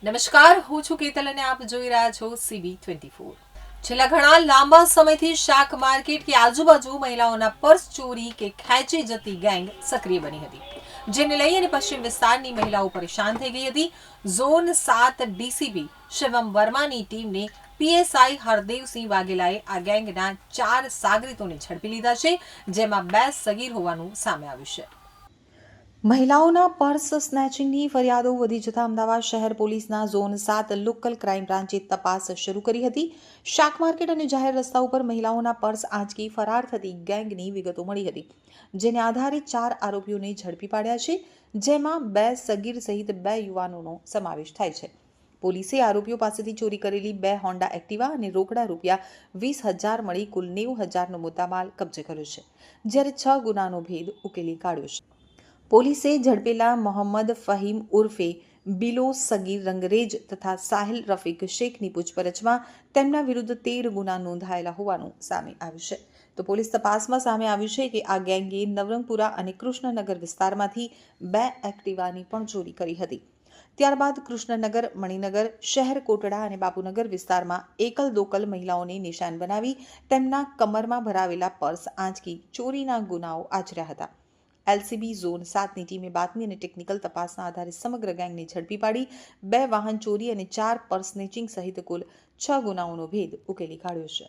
નમસ્કાર, હું છું કેતલ અને આપ જોઈ રહ્યા છો CB24। છેલ્લા ઘણા લાંબા સમયથી શાક માર્કેટ કે આજુબાજુ મહિલાઓના પર્સ ચોરી કે ખેંચી જતી ગેંગ સક્રિય બની હતી, જેને લઈ અને પશ્ચિમ વિસ્તારની મહિલાઓ પરેશાન થઈ ગઈ હતી। ઝોન 7 ડીસીપી શિવમ વર્માની ટીમને PSI હરદેવસિંહ વાઘેલાએ આ ગેંગના 4 સાગરીતોને ઝડપી લીધા છે, જેમાં 2 સગીર હોવાનું સામે આવ્યું છે। મહિલાઓના પર્સ સ્નેચિંગની ફરિયાદો વધી જતા અમદાવાદ શહેર પોલીસના ઝોન 7 લોકલ ક્રાઇમ બ્રાન્ચે તપાસ શરૂ કરી હતી। શાક માર્કેટ અને જાહેર રસ્તા ઉપર મહિલાઓના પર્સ આંચકી ફરાર થતી ગેંગની વિગતો મળી હતી, જેને આધારે 4 આરોપીઓને ઝડપી પાડ્યા છે, જેમાં 2 સગીર સહિત 2 યુવાનોનો સમાવેશ થાય છે। પોલીસે આરોપીઓ પાસેથી ચોરી કરેલી 2 હોન્ડા એક્ટિવા અને રોકડા ₹20,000 મળી કુલ 90,000નો મુદ્દામાલ કબજે કર્યો છે, જ્યારે 6 ગુનાનો ભેદ ઉકેલી કાઢ્યો છે। પોલીસે ઝડપેલા મોહમ્મદ ફહીમ ઉર્ફે બિલો સગીર રંગરેજ તથા સાહિલ રફીક શેખની પૂછપરછમાં તેમના વિરુદ્ધ 13 ગુના નોંધાયેલા હોવાનું સામે આવ્યું છે। તો પોલીસ તપાસમાં સામે આવ્યું છે કે આ ગેંગે નવરંગપુરા અને કૃષ્ણનગર વિસ્તારમાંથી 2 એક્ટિવાની પણ ચોરી કરી હતી। ત્યારબાદ કૃષ્ણનગર, મણિનગર, શહેર કોટડા અને બાપુનગર વિસ્તારમાં એકલ દોકલ મહિલાઓને નિશાન બનાવી તેમના કમરમાં ભરાવેલા પર્સ આંચકી ચોરીના ગુનાઓ આચર્યા હતા। LCB ઝોન 7ની ટીમે બાતમી અને ટેકનિકલ તપાસના આધારે સમગ્ર ગેંગને ઝડપી પાડી 2 વાહન ચોરી અને 4 પર્સ સ્નેચિંગ સહિત કુલ 6 ગુનાઓનો ભેદ ઉકેલી કાઢ્યો છે।